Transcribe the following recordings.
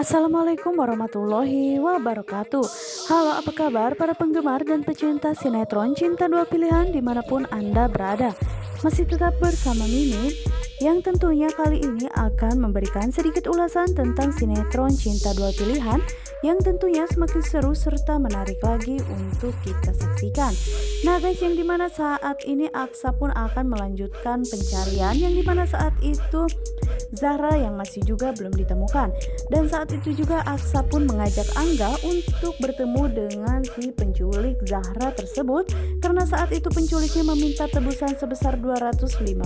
Assalamualaikum warahmatullahi wabarakatuh. Halo, apa kabar para penggemar dan pecinta sinetron Cinta Dua Pilihan dimanapun Anda berada. Masih tetap bersama Mimin yang tentunya kali ini akan memberikan sedikit ulasan tentang sinetron Cinta Dua Pilihan yang tentunya semakin seru serta menarik lagi untuk kita saksikan. Nah guys, yang dimana saat ini Aksa pun akan melanjutkan pencarian, yang dimana saat itu Zahra yang masih juga belum ditemukan. Dan saat itu juga Aksa pun mengajak Angga untuk bertemu dengan si penculik Zahra tersebut, karena saat itu penculiknya meminta tebusan sebesar 250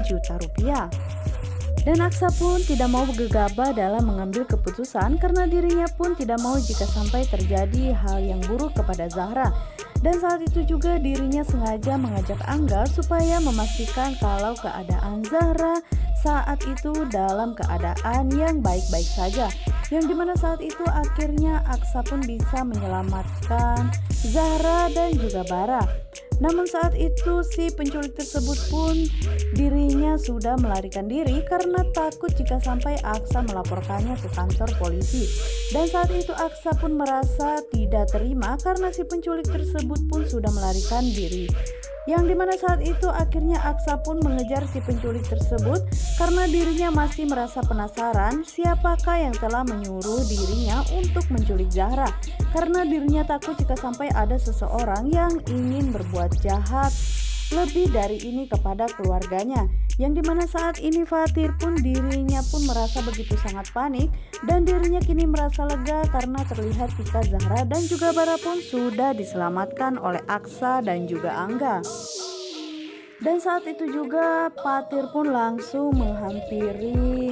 juta rupiah. Dan Aksa pun tidak mau gegabah dalam mengambil keputusan karena dirinya pun tidak mau jika sampai terjadi hal yang buruk kepada Zahra. Dan saat itu juga dirinya sengaja mengajak Angga supaya memastikan kalau keadaan Zahra saat itu dalam keadaan yang baik-baik saja. Yang dimana saat itu akhirnya Aksa pun bisa menyelamatkan Zahra dan juga Bara. Namun saat itu si penculik tersebut pun dirinya sudah melarikan diri karena takut jika sampai Aksa melaporkannya ke kantor polisi. Dan saat itu Aksa pun merasa tidak terima karena si penculik tersebut pun sudah melarikan diri. Yang dimana saat itu akhirnya Aksa pun mengejar si penculik tersebut karena dirinya masih merasa penasaran siapakah yang telah menyuruh dirinya untuk menculik Zahra, karena dirinya takut jika sampai ada seseorang yang ingin berbuat jahat lebih dari ini kepada keluarganya. Yang dimana saat ini Fatir pun dirinya pun merasa begitu sangat panik, dan dirinya kini merasa lega karena terlihat jika Zahra dan juga Bara pun sudah diselamatkan oleh Aksa dan juga Angga. Dan saat itu juga Fatir pun langsung menghampiri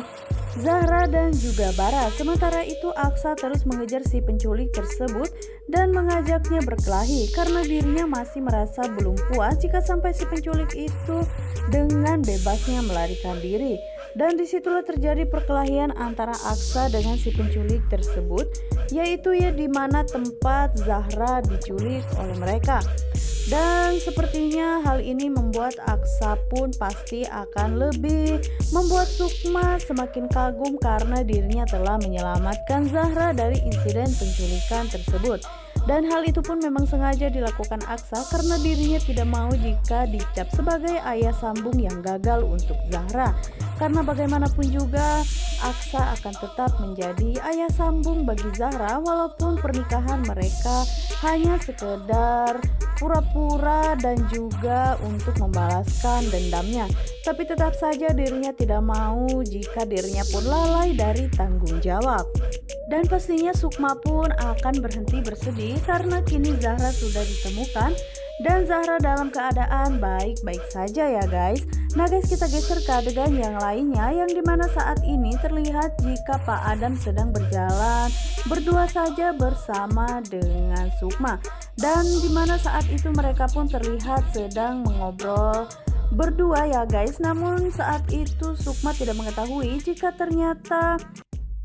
Zahra dan juga Bara. Sementara itu Aksa terus mengejar si penculik tersebut dan mengajaknya berkelahi karena dirinya masih merasa belum puas jika sampai si penculik itu dengan bebasnya melarikan diri. Dan disitulah terjadi perkelahian antara Aksa dengan si penculik tersebut, yaitu di mana tempat Zahra diculik oleh mereka. Dan sepertinya hal ini membuat Aksa pun pasti akan lebih membuat Sukma semakin kagum karena dirinya telah menyelamatkan Zahra dari insiden penculikan tersebut. Dan hal itu pun memang sengaja dilakukan Aksa karena dirinya tidak mau jika dicap sebagai ayah sambung yang gagal untuk Zahra. Karena bagaimanapun juga Aksa akan tetap menjadi ayah sambung bagi Zahra walaupun pernikahan mereka hanya sekedar pura-pura dan juga untuk membalaskan dendamnya. Tapi tetap saja dirinya tidak mau jika dirinya pun lalai dari tanggung jawab. Dan pastinya Sukma pun akan berhenti bersedih karena kini Zahra sudah ditemukan dan Zahra dalam keadaan baik-baik saja ya guys. Nah guys, kita geser ke adegan yang lainnya, yang dimana saat ini terlihat jika Pak Adam sedang berjalan berdua saja bersama dengan Sukma. Dan dimana saat itu mereka pun terlihat sedang mengobrol berdua ya guys. Namun saat itu Sukma tidak mengetahui jika ternyata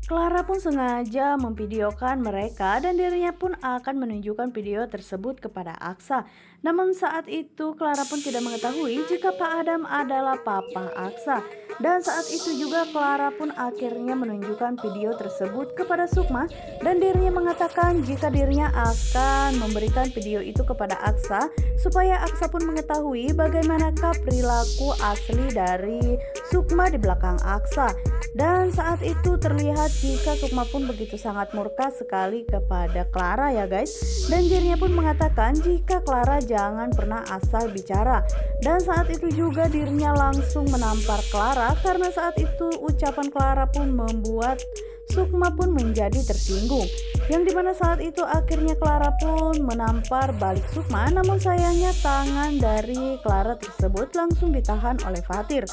Clara pun sengaja memvideokan mereka dan dirinya pun akan menunjukkan video tersebut kepada Aksa. Namun saat itu Clara pun tidak mengetahui jika Pak Adam adalah papa Aksa. Dan saat itu juga Clara pun akhirnya menunjukkan video tersebut kepada Sukma dan dirinya mengatakan jika dirinya akan memberikan video itu kepada Aksa supaya Aksa pun mengetahui bagaimanakah perilaku asli dari Sukma di belakang Aksa. Dan saat itu terlihat jika Sukma pun begitu sangat murka sekali kepada Clara ya guys. Dan dirinya pun mengatakan jika Clara jangan pernah asal bicara. Dan saat itu juga dirinya langsung menampar Clara karena saat itu ucapan Clara pun membuat Sukma pun menjadi tersinggung. Yang dimana saat itu akhirnya Clara pun menampar balik Sukma, namun sayangnya tangan dari Clara tersebut langsung ditahan oleh Fatir.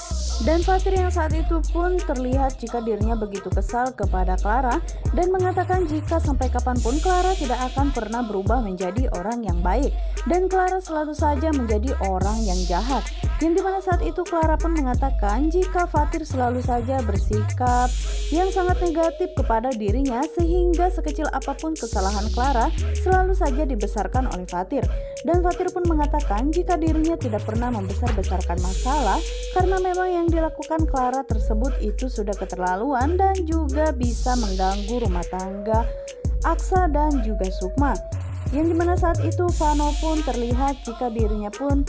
Dan Fatir yang saat itu pun terlihat jika dirinya begitu kesal kepada Clara dan mengatakan jika sampai kapanpun Clara tidak akan pernah berubah menjadi orang yang baik dan Clara selalu saja menjadi orang yang jahat. Yang dimana saat itu Clara pun mengatakan jika Fatir selalu saja bersikap yang sangat negatif sensitif kepada dirinya sehingga sekecil apapun kesalahan Clara selalu saja dibesarkan oleh Fatir. Dan Fatir pun mengatakan jika dirinya tidak pernah membesar-besarkan masalah karena memang yang dilakukan Clara tersebut itu sudah keterlaluan dan juga bisa mengganggu rumah tangga Aksa dan juga Sukma. Yang dimana saat itu Vano pun terlihat jika dirinya pun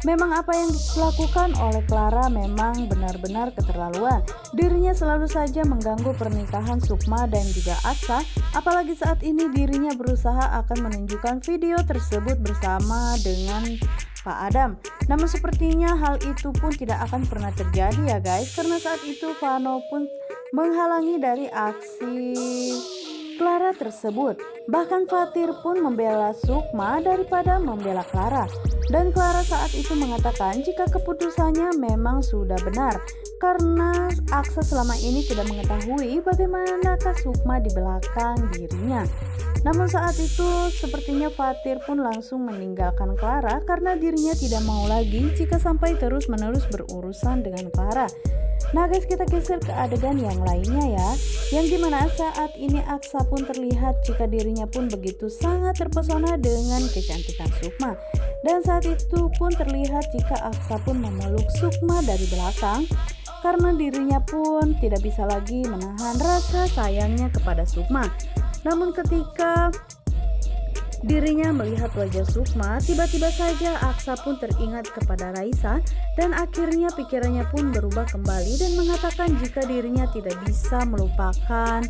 memang apa yang dilakukan oleh Clara memang benar-benar keterlaluan. Dirinya selalu saja mengganggu pernikahan Sukma dan juga Aksa, apalagi saat ini dirinya berusaha akan menunjukkan video tersebut bersama dengan Pak Adam. Namun sepertinya hal itu pun tidak akan pernah terjadi ya guys, karena saat itu Vano pun menghalangi dari aksi Clara tersebut. Bahkan Fatir pun membela Sukma daripada membela Clara. Dan Clara saat itu mengatakan jika keputusannya memang sudah benar karena Aksa selama ini tidak mengetahui bagaimanakah Sukma di belakang dirinya. Namun saat itu sepertinya Fatir pun langsung meninggalkan Clara karena dirinya tidak mau lagi jika sampai terus-menerus berurusan dengan Clara. Nah guys, kita geser ke adegan yang lainnya ya, yang dimana saat ini Aksa pun terlihat jika dirinya pun begitu sangat terpesona dengan kecantikan Sukma. Dan saat itu pun terlihat jika Aksa pun memeluk Sukma dari belakang karena dirinya pun tidak bisa lagi menahan rasa sayangnya kepada Sukma. Namun ketika dirinya melihat wajah Sukma, tiba-tiba saja Aksa pun teringat kepada Raisa dan akhirnya pikirannya pun berubah kembali dan mengatakan jika dirinya tidak bisa melupakan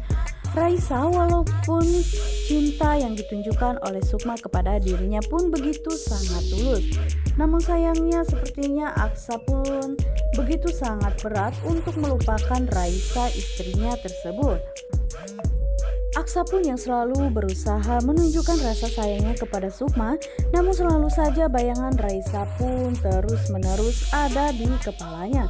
Raisa walaupun cinta yang ditunjukkan oleh Sukma kepada dirinya pun begitu sangat tulus. Namun sayangnya sepertinya Aksa pun begitu sangat berat untuk melupakan Raisa istrinya tersebut. Aksa pun yang selalu berusaha menunjukkan rasa sayangnya kepada Sukma, namun selalu saja bayangan Raisa pun terus-menerus ada di kepalanya.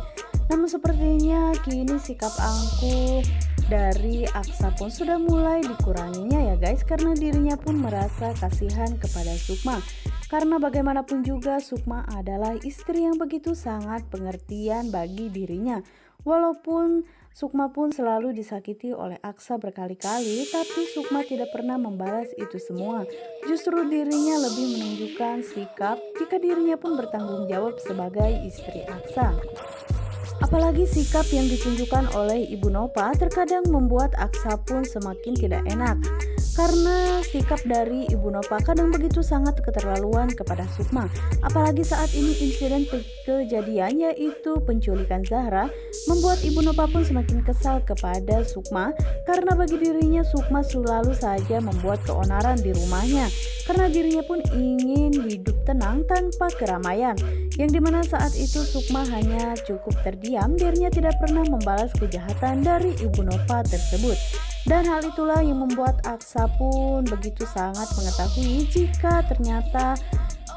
Namun sepertinya kini sikap angkuh dari Aksa pun sudah mulai dikuranginya ya guys, karena dirinya pun merasa kasihan kepada Sukma. Karena bagaimanapun juga Sukma adalah istri yang begitu sangat pengertian bagi dirinya. Walaupun Sukma pun selalu disakiti oleh Aksa berkali-kali, tapi Sukma tidak pernah membalas itu semua. Justru dirinya lebih menunjukkan sikap jika dirinya pun bertanggung jawab sebagai istri Aksa. Apalagi sikap yang ditunjukkan oleh Ibu Nova terkadang membuat Aksa pun semakin tidak enak. Karena sikap dari Ibu Nova kadang begitu sangat keterlaluan kepada Sukma. Apalagi saat ini insiden kejadian yaitu penculikan Zahra membuat Ibu Nova pun semakin kesal kepada Sukma. Karena bagi dirinya Sukma selalu saja membuat keonaran di rumahnya. Karena dirinya pun ingin hidup tenang tanpa keramaian. Yang dimana saat itu Sukma hanya cukup terdiam, dirinya tidak pernah membalas kejahatan dari Ibu Nova tersebut. Dan hal itulah yang membuat Aksa pun begitu sangat mengetahui jika ternyata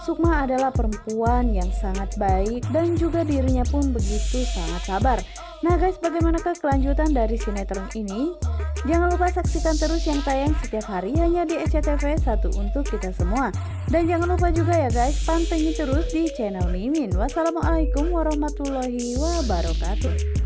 Sukma adalah perempuan yang sangat baik dan juga dirinya pun begitu sangat sabar. Nah guys, bagaimanakah kelanjutan dari sinetron ini? Jangan lupa saksikan terus yang tayang setiap hari hanya di SCTV 1 untuk kita semua. Dan jangan lupa juga ya guys, pantengin terus di channel Mimin. Wassalamualaikum warahmatullahi wabarakatuh.